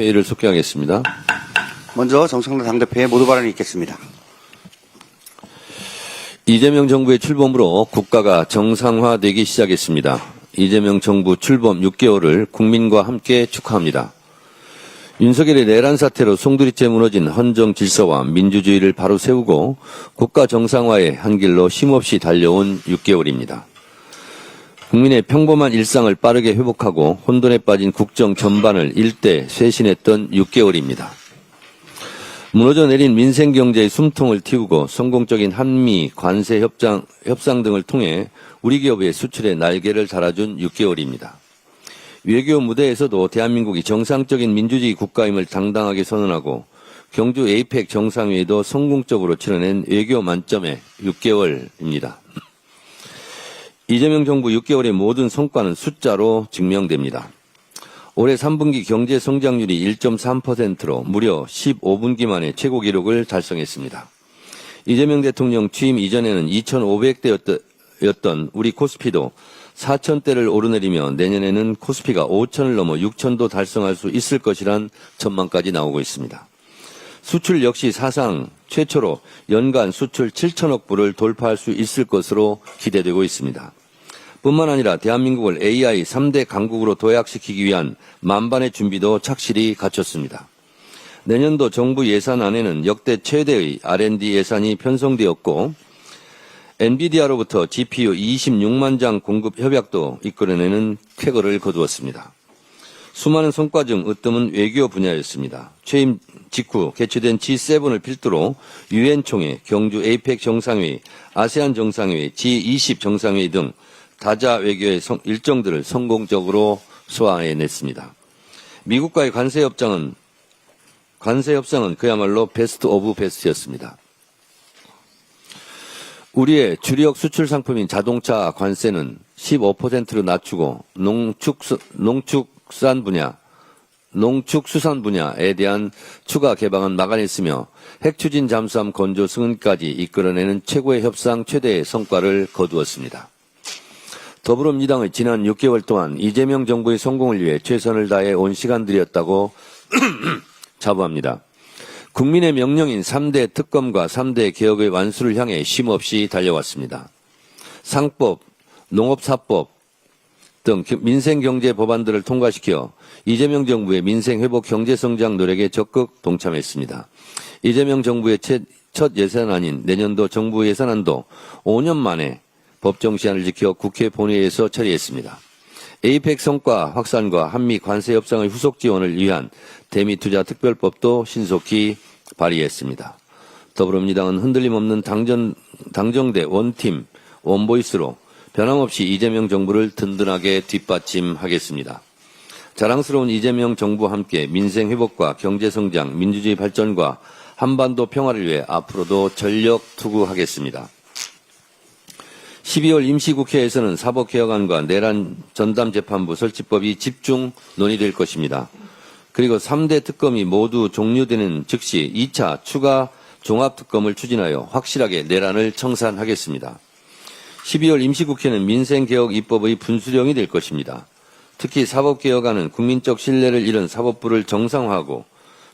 회의를 속개하겠습니다. 먼저 정청래 당대표의 모두 발언이 있겠습니다. 이재명 정부의 출범으로 국가가 정상화되기 시작했습니다. 이재명 정부 출범 6개월을 국민과 함께 축하합니다. 윤석열의 내란 사태로 송두리째 무너진 헌정 질서와 민주주의를 바로 세우고 국가 정상화의 한 길로 쉼없이 달려온 6개월입니다. 국민의 평범한 일상을 빠르게 회복하고 혼돈에 빠진 국정 전반을 일대 쇄신했던 6개월입니다. 무너져 내린 민생 경제의 숨통을 틔우고 성공적인 한미 관세 협상 등을 통해 우리 기업의 수출의 날개를 달아준 6개월입니다. 외교 무대에서도 대한민국이 정상적인 민주주의 국가임을 당당하게 선언하고 경주 에이펙 정상회의도 성공적으로 치러낸 외교 만점의 6개월입니다. 이재명 정부 6개월의 모든 성과는 숫자로 증명됩니다. 올해 3분기 경제 성장률이 1.3%로 무려 15분기 만에 최고 기록을 달성했습니다. 이재명 대통령 취임 이전에는 2,500대였던 우리 코스피도 4,000대를 오르내리며 내년에는 코스피가 5,000을 넘어 6,000도 달성할 수 있을 것이란 전망까지 나오고 있습니다. 수출 역시 사상 최초로 연간 수출 7천억 불을 돌파할 수 있을 것으로 기대되고 있습니다. 뿐만 아니라 대한민국을 AI 3대 강국으로 도약시키기 위한 만반의 준비도 착실히 갖췄습니다. 내년도 정부 예산안에는 역대 최대의 R&D 예산이 편성되었고 엔비디아로부터 GPU 26만 장 공급 협약도 이끌어내는 쾌거를 거두었습니다. 수많은 성과 중 으뜸은 외교 분야였습니다. 취임 직후 개최된 G7을 필두로 UN 총회, 경주 에이펙 정상회의, 아세안 정상회의, G20 정상회의 등 다자 외교의 일정들을 성공적으로 소화해냈습니다. 미국과의 관세 협상은 그야말로 베스트 오브 베스트였습니다. 우리의 주력 수출 상품인 자동차 관세는 15%로 낮추고 농축수산 분야에 대한 추가 개방은 막아냈으며 핵추진 잠수함 건조 승인까지 이끌어내는 최고의 협상 최대의 성과를 거두었습니다. 더불어민주당의 지난 6개월 동안 이재명 정부의 성공을 위해 최선을 다해 온 시간들이었다고 자부합니다. 국민의 명령인 3대 특검과 3대 개혁의 완수를 향해 쉼없이 달려왔습니다. 상법, 농업사법 등 민생경제 법안들을 통과시켜 이재명 정부의 민생회복 경제성장 노력에 적극 동참했습니다. 이재명 정부의 첫 예산안인 내년도 정부 예산안도 5년 만에 법정 시한을 지켜 국회 본회의에서 처리했습니다. 에이펙 성과 확산과 한미 관세 협상의 후속 지원을 위한 대미투자 특별법도 신속히 발의했습니다. 더불어민주당은 흔들림 없는 당정대 원팀, 원보이스로 변함없이 이재명 정부를 든든하게 뒷받침하겠습니다. 자랑스러운 이재명 정부와 함께 민생 회복과 경제 성장, 민주주의 발전과 한반도 평화를 위해 앞으로도 전력 투구하겠습니다. 12월 임시국회에서는 사법개혁안과 내란 전담재판부 설치법이 집중 논의될 것입니다. 그리고 3대 특검이 모두 종료되는 즉시 2차 추가 종합특검을 추진하여 확실하게 내란을 청산하겠습니다. 12월 임시국회는 민생개혁 입법의 분수령이 될 것입니다. 특히 사법개혁안은 국민적 신뢰를 잃은 사법부를 정상화하고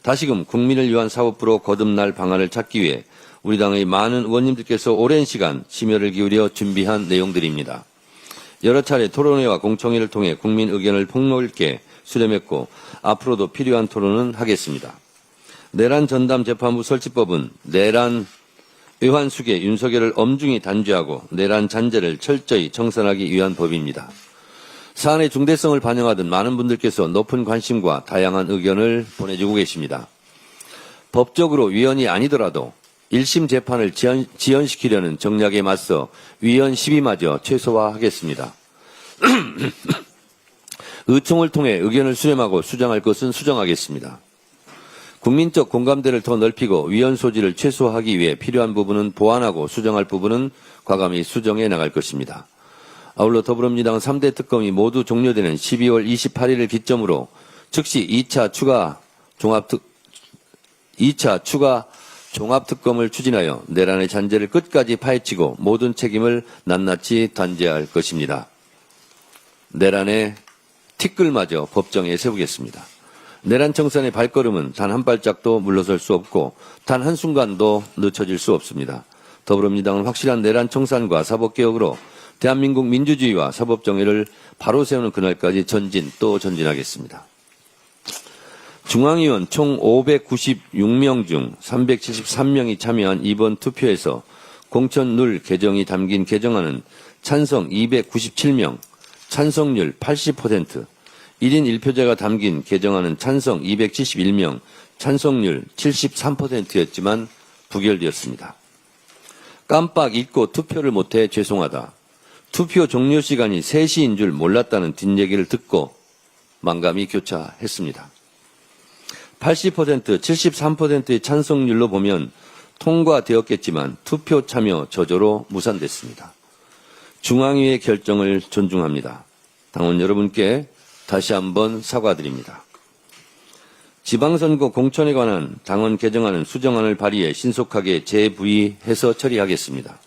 다시금 국민을 위한 사법부로 거듭날 방안을 찾기 위해 우리 당의 많은 의원님들께서 오랜 시간 심혈을 기울여 준비한 내용들입니다. 여러 차례 토론회와 공청회를 통해 국민 의견을 폭넓게 수렴했고 앞으로도 필요한 토론은 하겠습니다. 내란 전담 재판부 설치법은 내란 의환수계 윤석열을 엄중히 단죄하고 내란 잔재를 철저히 청산하기 위한 법입니다. 사안의 중대성을 반영하듯 많은 분들께서 높은 관심과 다양한 의견을 보내주고 계십니다. 법적으로 위헌이 아니더라도 1심 재판을 지연시키려는 정략에 맞서 위헌 시비마저 최소화하겠습니다. 의총을 통해 의견을 수렴하고 수정할 것은 수정하겠습니다. 국민적 공감대를 더 넓히고 위헌 소지를 최소화하기 위해 필요한 부분은 보완하고 수정할 부분은 과감히 수정해 나갈 것입니다. 아울러 더불어민주당은 3대 특검이 모두 종료되는 12월 28일을 기점으로 즉시 2차 추가 종합특검을 추진하여 내란의 잔재를 끝까지 파헤치고 모든 책임을 낱낱이 단죄할 것입니다. 내란의 티끌마저 법정에 세우겠습니다. 내란 청산의 발걸음은 단 한 발짝도 물러설 수 없고 단 한순간도 늦춰질 수 없습니다. 더불어민주당은 확실한 내란 청산과 사법개혁으로 대한민국 민주주의와 사법정의를 바로 세우는 그날까지 전진 또 전진하겠습니다. 중앙위원 총 596명 중 373명이 참여한 이번 투표에서 공천 룰 개정이 담긴 개정안은 찬성 297명, 찬성률 80%, 1인 1표제가 담긴 개정안은 찬성 271명, 찬성률 73%였지만 부결되었습니다. 깜빡 잊고 투표를 못해 죄송하다. 투표 종료 시간이 3시인 줄 몰랐다는 뒷얘기를 듣고 만감이 교차했습니다. 80%, 73%의 찬성률로 보면 통과되었겠지만 투표 참여 저조로 무산됐습니다. 중앙위의 결정을 존중합니다. 당원 여러분께 다시 한번 사과드립니다. 지방선거 공천에 관한 당원 개정안은 수정안을 발의해 신속하게 재부의해서 처리하겠습니다.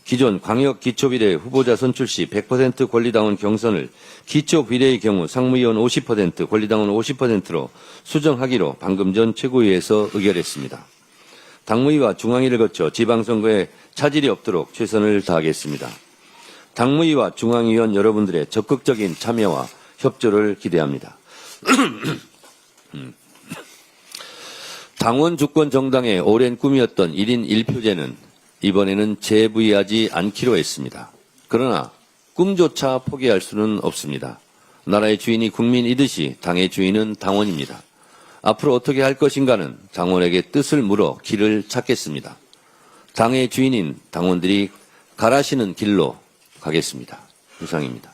기존 광역기초비례 후보자 선출 시 100% 권리당원 경선을 기초비례의 경우 상무위원 50%, 권리당원 50%로 수정하기로 방금 전 최고위에서 의결했습니다. 당무위와 중앙위를 거쳐 지방선거에 차질이 없도록 최선을 다하겠습니다. 당무위와 중앙위원 여러분들의 적극적인 참여와 협조를 기대합니다. 당원 주권 정당의 오랜 꿈이었던 1인 1표제는 이번에는 재부의하지 않기로 했습니다. 그러나 꿈조차 포기할 수는 없습니다. 나라의 주인이 국민이듯이 당의 주인은 당원입니다. 앞으로 어떻게 할 것인가는 당원에게 뜻을 물어 길을 찾겠습니다. 당의 주인인 당원들이 가라시는 길로 가겠습니다. 이상입니다.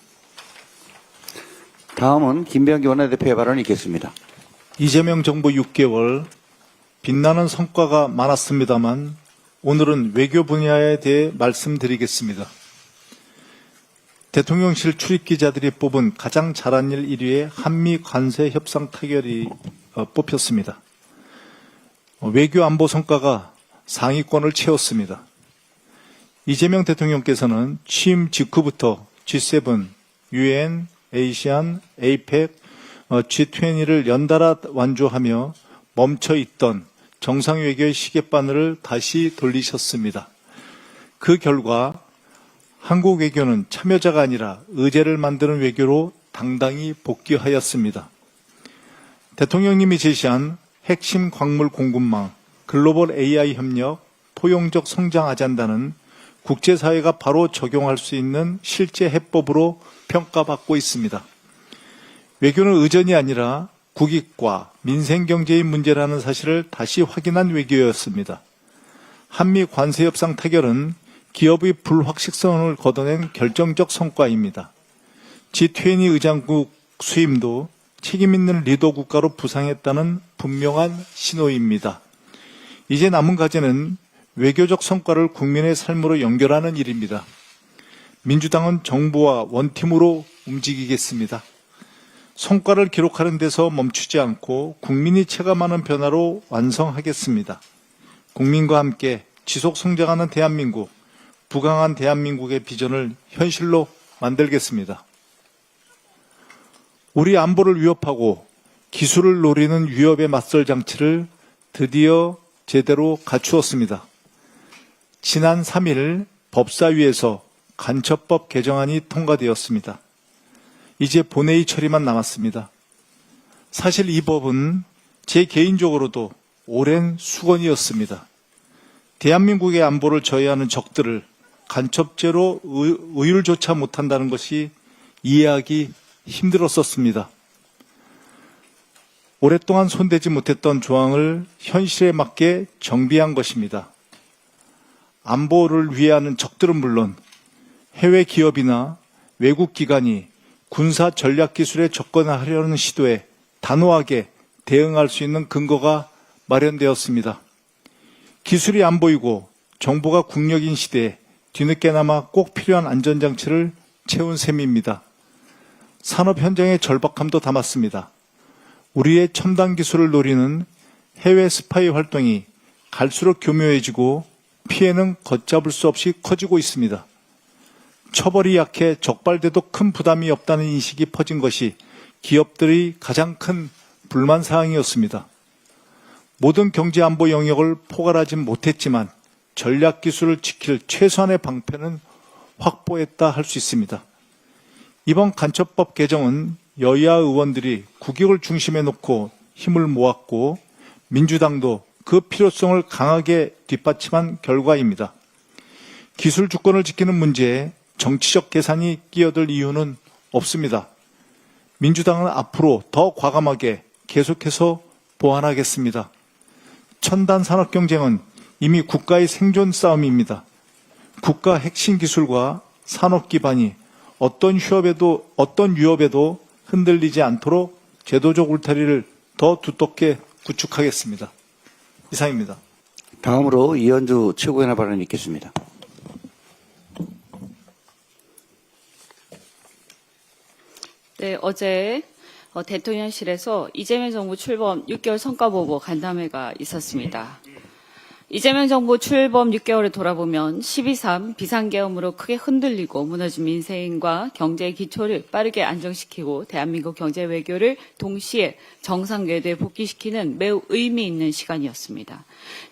다음은 김병기 원내대표의 발언이 있겠습니다. 이재명 정부 6개월 빛나는 성과가 많았습니다만 오늘은 외교 분야에 대해 말씀드리겠습니다. 대통령실 출입기자들이 뽑은 가장 잘한 일 1위에 한미 관세 협상 타결이 뽑혔습니다. 외교 안보 성과가 상위권을 채웠습니다. 이재명 대통령께서는 취임 직후부터 G7, UN, ASEAN, APEC, G20를 연달아 완주하며 멈춰있던 정상외교의 시계바늘을 다시 돌리셨습니다. 그 결과 한국 외교는 참여자가 아니라 의제를 만드는 외교로 당당히 복귀하였습니다. 대통령님이 제시한 핵심 광물 공급망, 글로벌 AI 협력, 포용적 성장 아젠다는 국제사회가 바로 적용할 수 있는 실제 해법으로 평가받고 있습니다. 외교는 의전이 아니라 국익과 민생경제의 문제라는 사실을 다시 확인한 외교였습니다. 한미 관세협상 타결은 기업의 불확실성을 걷어낸 결정적 성과입니다. G20 의장국 수임도 책임있는 리더 국가로 부상했다는 분명한 신호입니다. 이제 남은 과제는 외교적 성과를 국민의 삶으로 연결하는 일입니다. 민주당은 정부와 원팀으로 움직이겠습니다. 성과를 기록하는 데서 멈추지 않고 국민이 체감하는 변화로 완성하겠습니다. 국민과 함께 지속 성장하는 대한민국, 부강한 대한민국의 비전을 현실로 만들겠습니다. 우리 안보를 위협하고 기술을 노리는 위협에 맞설 장치를 드디어 제대로 갖추었습니다. 지난 3일 법사위에서 간첩법 개정안이 통과되었습니다. 이제 본회의 처리만 남았습니다. 사실 이 법은 제 개인적으로도 오랜 수건이었습니다. 대한민국의 안보를 저해하는 적들을 간첩죄로 의율조차 못한다는 것이 이해하기 힘들었었습니다. 오랫동안 손대지 못했던 조항을 현실에 맞게 정비한 것입니다. 안보를 위해하는 적들은 물론 해외 기업이나 외국 기관이 군사 전략 기술에 접근하려는 시도에 단호하게 대응할 수 있는 근거가 마련되었습니다. 기술이 안 보이고 정보가 국력인 시대에 뒤늦게나마 꼭 필요한 안전장치를 채운 셈입니다. 산업 현장의 절박함도 담았습니다. 우리의 첨단 기술을 노리는 해외 스파이 활동이 갈수록 교묘해지고 피해는 걷잡을 수 없이 커지고 있습니다. 처벌이 약해 적발돼도 큰 부담이 없다는 인식이 퍼진 것이 기업들의 가장 큰 불만 사항이었습니다. 모든 경제안보 영역을 포괄하진 못했지만 전략기술을 지킬 최소한의 방편은 확보했다 할 수 있습니다. 이번 간첩법 개정은 여야 의원들이 국익을 중심에 놓고 힘을 모았고 민주당도 그 필요성을 강하게 뒷받침한 결과입니다. 기술 주권을 지키는 문제에 정치적 계산이 끼어들 이유는 없습니다. 민주당은 앞으로 더 과감하게 계속해서 보완하겠습니다. 첨단 산업 경쟁은 이미 국가의 생존 싸움입니다. 국가 핵심 기술과 산업 기반이 어떤 유업에도 흔들리지 않도록 제도적 울타리를 더 두텁게 구축하겠습니다. 이상입니다. 다음으로 이현주 최고위원의 발언이 있겠습니다. 네, 어제 대통령실에서 이재명 정부 출범 6개월 성과보고 간담회가 있었습니다. 이재명 정부 출범 6개월을 돌아보면 12.3 비상계엄으로 크게 흔들리고 무너진 민생과 경제의 기초를 빠르게 안정시키고 대한민국 경제 외교를 동시에 정상 궤도에 복귀시키는 매우 의미 있는 시간이었습니다.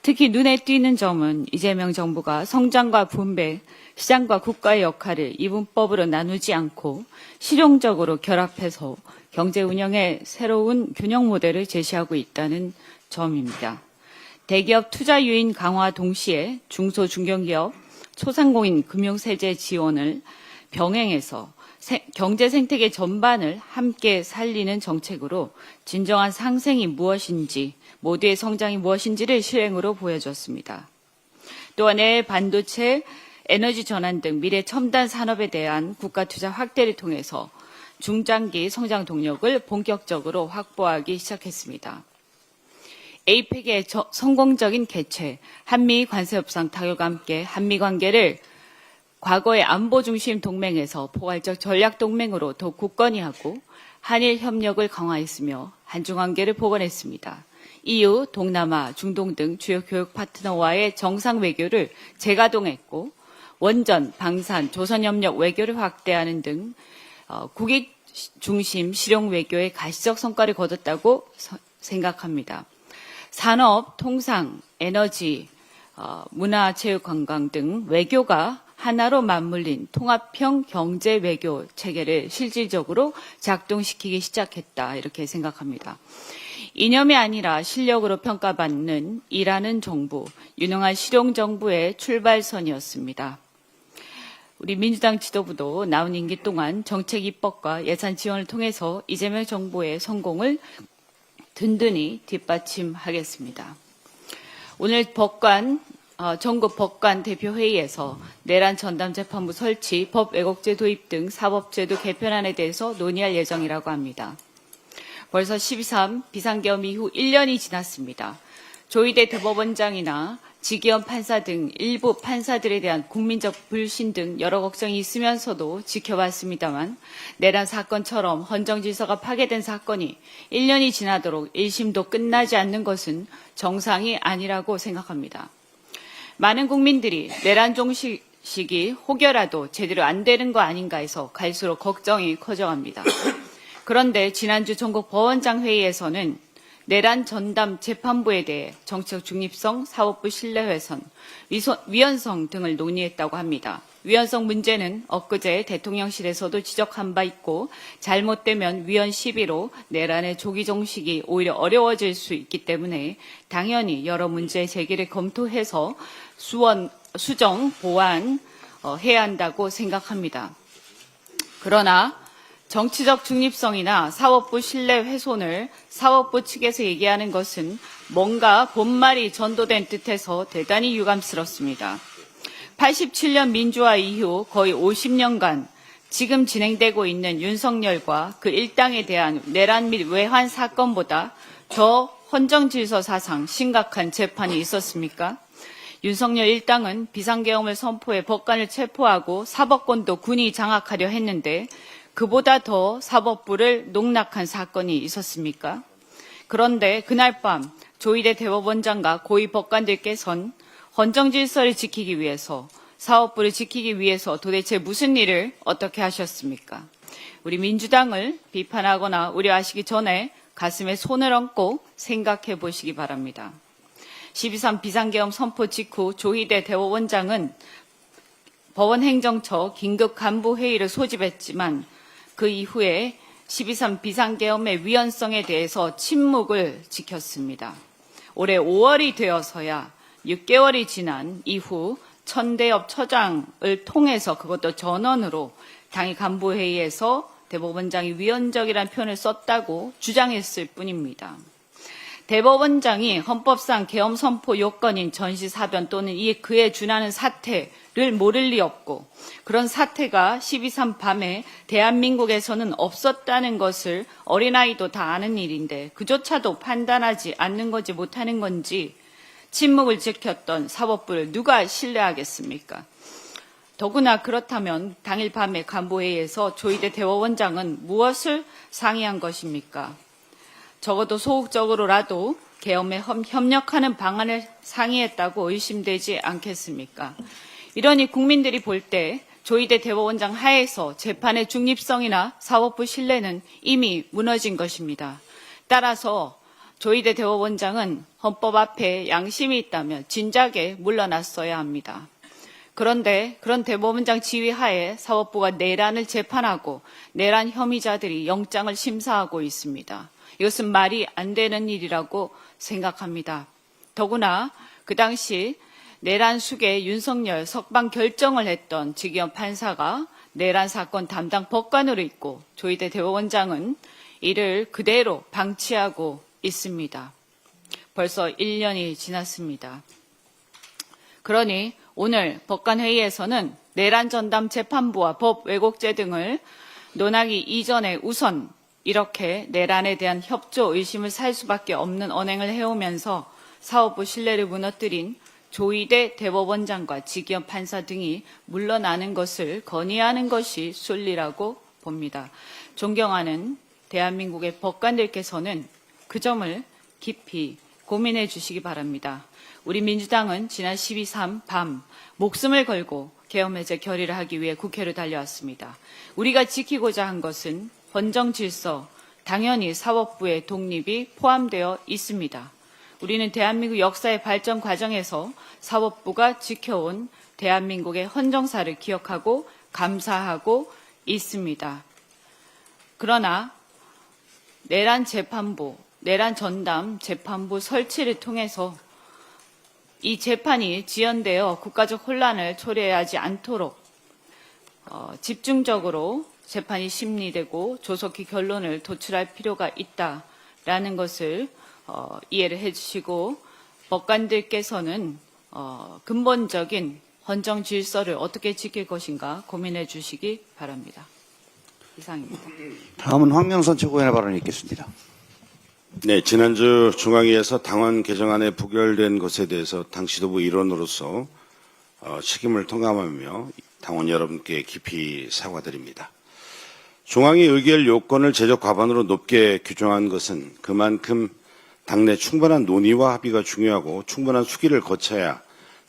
특히 눈에 띄는 점은 이재명 정부가 성장과 분배, 시장과 국가의 역할을 이분법으로 나누지 않고 실용적으로 결합해서 경제 운영의 새로운 균형 모델을 제시하고 있다는 점입니다. 대기업 투자 유인 강화 동시에 중소 중견기업, 소상공인 금융세제 지원을 병행해서 경제 생태계 전반을 함께 살리는 정책으로 진정한 상생이 무엇인지, 모두의 성장이 무엇인지를 실행으로 보여줬습니다. 또한 반도체, 에너지 전환 등 미래 첨단 산업에 대한 국가 투자 확대를 통해서 중장기 성장 동력을 본격적으로 확보하기 시작했습니다. 에이펙의 성공적인 개최, 한미 관세 협상 타결과 함께 한미 관계를 과거의 안보 중심 동맹에서 포괄적 전략 동맹으로 더욱 굳건히 하고 한일 협력을 강화했으며 한중 관계를 복원했습니다. 이후 동남아, 중동 등 주요 교육 파트너와의 정상 외교를 재가동했고 원전, 방산, 조선협력 외교를 확대하는 등 국익 중심 실용 외교의 가시적 성과를 거뒀다고 생각합니다. 산업, 통상, 에너지, 문화, 체육, 관광 등 외교가 하나로 맞물린 통합형 경제 외교 체계를 실질적으로 작동시키기 시작했다 이렇게 생각합니다. 이념이 아니라 실력으로 평가받는 일하는 정부, 유능한 실용 정부의 출발선이었습니다. 우리 민주당 지도부도 남은 임기 동안 정책 입법과 예산 지원을 통해서 이재명 정부의 성공을 든든히 뒷받침하겠습니다. 오늘 전국 법관 대표회의에서 내란 전담재판부 설치, 법 왜곡죄 도입 등 사법제도 개편안에 대해서 논의할 예정이라고 합니다. 벌써 12.3 비상계엄 이후 1년이 지났습니다. 조희대 대법원장이나 지기현 판사 등 일부 판사들에 대한 국민적 불신 등 여러 걱정이 있으면서도 지켜봤습니다만 내란 사건처럼 헌정질서가 파괴된 사건이 1년이 지나도록 1심도 끝나지 않는 것은 정상이 아니라고 생각합니다. 많은 국민들이 내란 종식이 혹여라도 제대로 안 되는 거 아닌가 해서 갈수록 걱정이 커져갑니다. 그런데 지난주 전국 법원장 회의에서는 내란 전담 재판부에 대해 정치적 중립성, 사법부 신뢰훼손, 위헌성 등을 논의했다고 합니다. 위헌성 문제는 엊그제 대통령실에서도 지적한 바 있고 잘못되면 위헌 시비로 내란의 조기 종식이 오히려 어려워질 수 있기 때문에 당연히 여러 문제 제기를 검토해서 수정, 보완해야 한다고 생각합니다. 그러나 정치적 중립성이나 사법부 신뢰 훼손을 사법부 측에서 얘기하는 것은 뭔가 본말이 전도된 듯해서 대단히 유감스럽습니다. 87년 민주화 이후 거의 50년간 지금 진행되고 있는 윤석열과 그 일당에 대한 내란 및 외환 사건보다 더 헌정질서 사상 심각한 재판이 있었습니까? 윤석열 일당은 비상계엄을 선포해 법관을 체포하고 사법권도 군이 장악하려 했는데 그보다 더 사법부를 농락한 사건이 있었습니까? 그런데 그날 밤 조희대 대법원장과 고위 법관들께서는 헌정질서를 지키기 위해서, 사법부를 지키기 위해서 도대체 무슨 일을 어떻게 하셨습니까? 우리 민주당을 비판하거나 우려하시기 전에 가슴에 손을 얹고 생각해 보시기 바랍니다. 12.3 비상계엄 선포 직후 조희대 대법원장은 법원행정처 긴급 간부회의를 소집했지만 그 이후에 12.3 비상계엄의 위헌성에 대해서 침묵을 지켰습니다. 올해 5월이 되어서야 6개월이 지난 이후 천대엽 처장을 통해서 그것도 전원으로 당일 간부회의에서 대법원장이 위헌적이라는 표현을 썼다고 주장했을 뿐입니다. 대법원장이 헌법상 계엄 선포 요건인 전시사변 또는 그에 준하는 사태를 모를 리 없고 그런 사태가 12.3 밤에 대한민국에서는 없었다는 것을 어린아이도 다 아는 일인데 그조차도 판단하지 않는 건지 못하는 건지 침묵을 지켰던 사법부를 누가 신뢰하겠습니까? 더구나 그렇다면 당일 밤에 간부회의에서 조희대 대법원장은 무엇을 상의한 것입니까? 적어도 소극적으로라도 계엄에 협력하는 방안을 상의했다고 의심되지 않겠습니까? 이러니 국민들이 볼 때 조희대 대법원장 하에서 재판의 중립성이나 사법부 신뢰는 이미 무너진 것입니다. 따라서 조희대 대법원장은 헌법 앞에 양심이 있다면 진작에 물러났어야 합니다. 그런데 그런 대법원장 지휘하에 사법부가 내란을 재판하고 내란 혐의자들이 영장을 심사하고 있습니다. 이것은 말이 안 되는 일이라고 생각합니다. 더구나 그 당시 내란 수계 윤석열 석방 결정을 했던 지기현 판사가 내란 사건 담당 법관으로 있고 조희대 대법원장은 이를 그대로 방치하고 있습니다. 벌써 1년이 지났습니다. 그러니 오늘 법관회의에서는 내란 전담 재판부와 법 왜곡죄 등을 논하기 이전에 우선 이렇게 내란에 대한 협조 의심을 살 수밖에 없는 언행을 해오면서 사법부 신뢰를 무너뜨린 조희대 대법원장과 지기현 판사 등이 물러나는 것을 건의하는 것이 순리라고 봅니다. 존경하는 대한민국의 법관들께서는 그 점을 깊이 고민해 주시기 바랍니다. 우리 민주당은 지난 12.3 밤 목숨을 걸고 계엄 해제 결의를 하기 위해 국회를 달려왔습니다. 우리가 지키고자 한 것은 헌정 질서, 당연히 사법부의 독립이 포함되어 있습니다. 우리는 대한민국 역사의 발전 과정에서 사법부가 지켜온 대한민국의 헌정사를 기억하고 감사하고 있습니다. 그러나 내란 재판부, 내란 전담 재판부 설치를 통해서 이 재판이 지연되어 국가적 혼란을 초래하지 않도록 집중적으로 재판이 심리되고 조속히 결론을 도출할 필요가 있다라는 것을 이해를 해주시고 법관들께서는 근본적인 헌정 질서를 어떻게 지킬 것인가 고민해 주시기 바랍니다. 이상입니다. 다음은 황명선 최고위원의 발언이 있겠습니다. 네, 지난주 중앙위에서 당원 개정안에 부결된 것에 대해서 당 지도부 일원으로서 책임을 통감하며 당원 여러분께 깊이 사과드립니다. 중앙위 의결 요건을 제적 과반으로 높게 규정한 것은 그만큼 당내 충분한 논의와 합의가 중요하고 충분한 수기를 거쳐야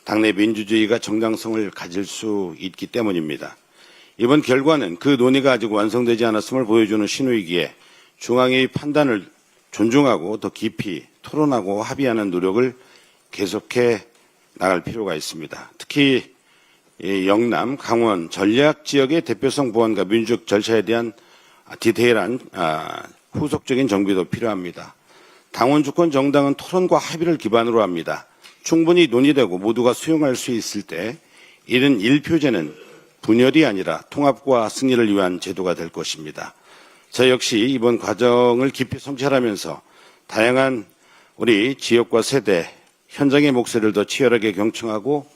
당내 민주주의가 정당성을 가질 수 있기 때문입니다. 이번 결과는 그 논의가 아직 완성되지 않았음을 보여주는 신호이기에 중앙위의 판단을 존중하고 더 깊이 토론하고 합의하는 노력을 계속해 나갈 필요가 있습니다. 특히 영남, 강원, 전략 지역의 대표성 보완과 민주적 절차에 대한 디테일한 후속적인 정비도 필요합니다. 당원 주권 정당은 토론과 합의를 기반으로 합니다. 충분히 논의되고 모두가 수용할 수 있을 때 이른 1표제는 분열이 아니라 통합과 승리를 위한 제도가 될 것입니다. 저 역시 이번 과정을 깊이 성찰하면서 다양한 우리 지역과 세대, 현장의 목소리를 더 치열하게 경청하고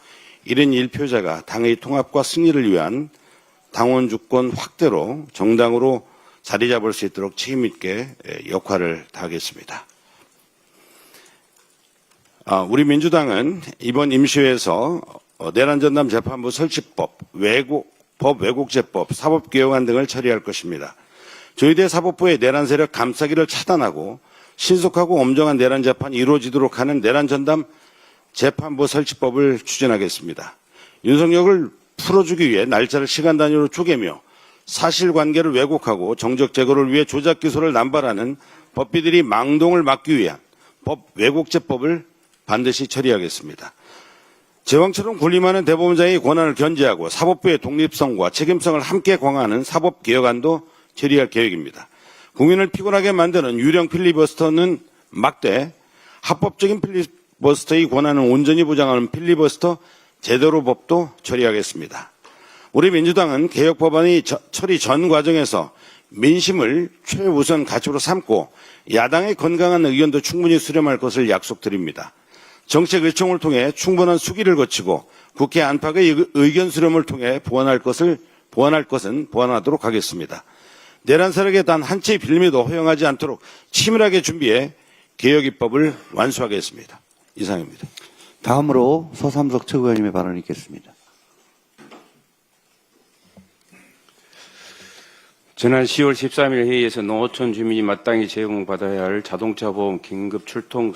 이른 1표제가 당의 통합과 승리를 위한 당원 주권 확대로 정당으로 자리 잡을 수 있도록 책임 있게 역할을 다하겠습니다. 우리 민주당은 이번 임시회에서 내란전담 재판부 설치법, 법 왜곡죄법, 사법개혁안 등을 처리할 것입니다. 조희대 사법부의 내란 세력 감싸기를 차단하고 신속하고 엄정한 내란 재판이 이루어지도록 하는 내란전담 재판부 설치법을 추진하겠습니다. 윤석열을 풀어주기 위해 날짜를 시간 단위로 쪼개며 사실관계를 왜곡하고 정적 제거를 위해 조작 기소를 남발하는 법비들이 망동을 막기 위한 법 왜곡죄법을 반드시 처리하겠습니다. 제왕처럼 군림하는 대법원장의 권한을 견제하고 사법부의 독립성과 책임성을 함께 강화하는 사법개혁안도 처리할 계획입니다. 국민을 피곤하게 만드는 유령 필리버스터는 막되 합법적인 필리버스터의 권한을 온전히 보장하는 필리버스터 제도로법도 처리하겠습니다. 우리 민주당은 개혁법안의 처리 전 과정에서 민심을 최우선 가치로 삼고 야당의 건강한 의견도 충분히 수렴할 것을 약속드립니다. 정책 의총을 통해 충분한 수기를 거치고 국회 안팎의 의견 수렴을 통해 보완할 것은 보완하도록 하겠습니다. 내란 세력의 단 한 채의 빌미도 허용하지 않도록 치밀하게 준비해 개혁 입법을 완수하겠습니다. 이상입니다. 다음으로 서삼석 최고위원님의 발언이 있겠습니다. 지난 10월 13일 회의에서 농어촌 주민이 마땅히 제공받아야 할 자동차 보험 긴급 출동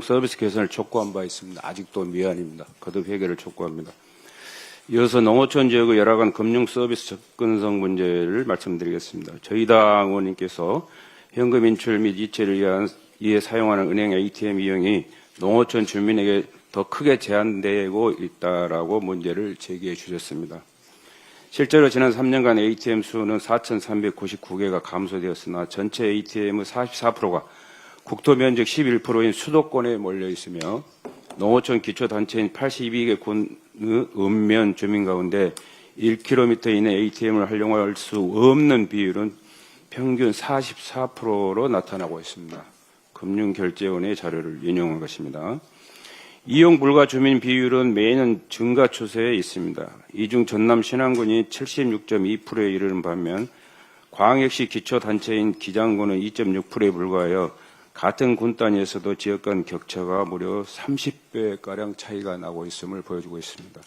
서비스 개선을 촉구한 바 있습니다. 아직도 미완입니다. 거듭 해결을 촉구합니다. 이어서 농어촌 지역의 열악한 금융 서비스 접근성 문제를 말씀드리겠습니다. 저희 당 의원님께서 현금 인출 및 이체를 위해 사용하는 은행 ATM 이용이 농어촌 주민에게 더 크게 제한되고 있다라고 문제를 제기해 주셨습니다. 실제로 지난 3년간 ATM 수는 4,399개가 감소되었으나 전체 ATM의 44%가 국토 면적 11%인 수도권에 몰려 있으며 농어촌 기초단체인 82개 군의 읍면 주민 가운데 1km 이내 ATM을 활용할 수 없는 비율은 평균 44%로 나타나고 있습니다. 금융결제원의 자료를 인용한 것입니다. 이용 불가 주민 비율은 매년 증가 추세에 있습니다. 이 중 전남 신안군이 76.2%에 이르는 반면 광역시 기초단체인 기장군은 2.6%에 불과하여 같은 군 단위에서도 지역 간 격차가 무려 30배가량 차이가 나고 있음을 보여주고 있습니다.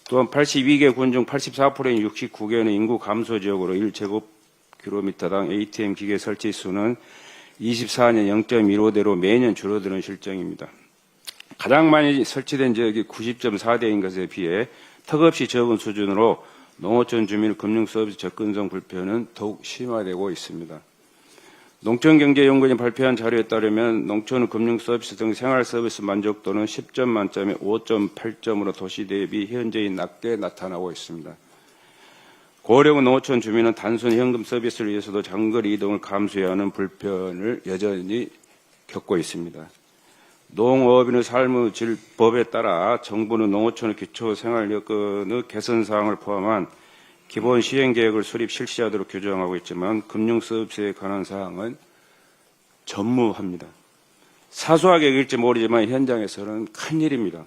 또한 82개 군 중 84%인 69개는 인구 감소 지역으로 1제곱킬로미터당 ATM 기계 설치 수는 24년 0.15대로 매년 줄어드는 실정입니다. 가장 많이 설치된 지역이 90.4대인 것에 비해 턱없이 적은 수준으로 농어촌 주민 금융 서비스 접근성 불편은 더욱 심화되고 있습니다. 농촌경제연구원이 발표한 자료에 따르면 농촌 금융 서비스 등 생활 서비스 만족도는 10점 만점에 5.8점으로 도시 대비 현저히 낮게 나타나고 있습니다. 고령은 농어촌 주민은 단순 현금 서비스를 위해서도 장거리 이동을 감수해야 하는 불편을 여전히 겪고 있습니다. 농업인의 삶의 질 법에 따라 정부는 농어촌의 기초 생활 여건의 개선 사항을 포함한 기본 시행 계획을 수립 실시하도록 규정하고 있지만 금융 서비스에 관한 사항은 전무합니다. 사소하게 여길지 모르지만 현장에서는 큰일입니다.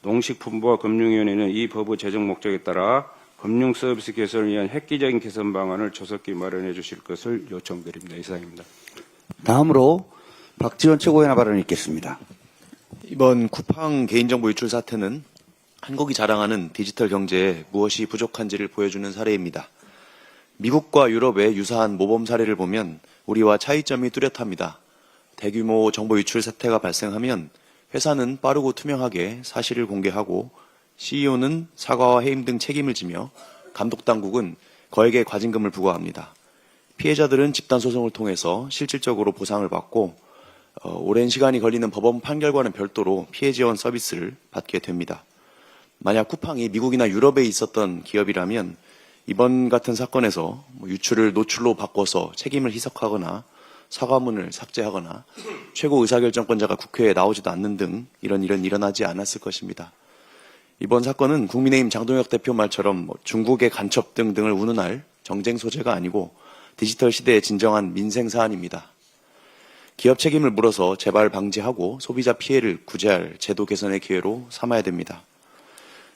농식품부와 금융위원회는 이 법의 제정 목적에 따라 금융 서비스 개선을 위한 획기적인 개선 방안을 조속히 마련해 주실 것을 요청드립니다. 이상입니다. 다음으로 박지원 최고위원의 발언이 있겠습니다. 이번 쿠팡 개인정보 유출 사태는 한국이 자랑하는 디지털 경제에 무엇이 부족한지를 보여주는 사례입니다. 미국과 유럽의 유사한 모범 사례를 보면 우리와 차이점이 뚜렷합니다. 대규모 정보 유출 사태가 발생하면 회사는 빠르고 투명하게 사실을 공개하고 CEO는 사과와 해임 등 책임을 지며 감독당국은 거액의 과징금을 부과합니다. 피해자들은 집단소송을 통해서 실질적으로 보상을 받고 오랜 시간이 걸리는 법원 판결과는 별도로 피해 지원 서비스를 받게 됩니다. 만약 쿠팡이 미국이나 유럽에 있었던 기업이라면 이번 같은 사건에서 유출을 노출로 바꿔서 책임을 희석하거나 사과문을 삭제하거나 최고 의사결정권자가 국회에 나오지도 않는 등 이런 일은 일어나지 않았을 것입니다. 이번 사건은 국민의힘 장동혁 대표 말처럼 중국의 간첩 등을 운운할 정쟁 소재가 아니고 디지털 시대의 진정한 민생 사안입니다. 기업 책임을 물어서 재발 방지하고 소비자 피해를 구제할 제도 개선의 기회로 삼아야 됩니다.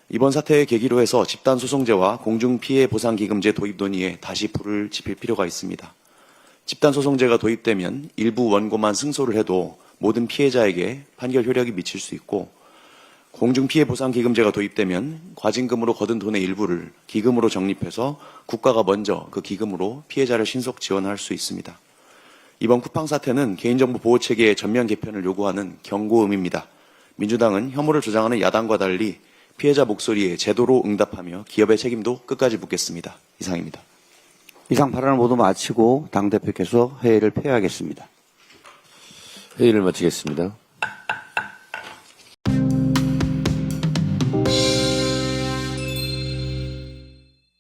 이번 사태의 계기로 해서 집단소송제와 공중피해보상기금제 도입 논의에 다시 불을 지필 필요가 있습니다. 집단소송제가 도입되면 일부 원고만 승소를 해도 모든 피해자에게 판결 효력이 미칠 수 있고 공중피해보상기금제가 도입되면 과징금으로 거둔 돈의 일부를 기금으로 적립해서 국가가 먼저 그 기금으로 피해자를 신속 지원할 수 있습니다. 이번 쿠팡 사태는 개인정보 보호체계의 전면 개편을 요구하는 경고음입니다. 민주당은 혐오를 조장하는 야당과 달리 피해자 목소리에 제도로 응답하며 기업의 책임도 끝까지 묻겠습니다. 이상입니다. 이상 발언을 모두 마치고 당대표께서 회의를 폐하겠습니다. 회의를 마치겠습니다.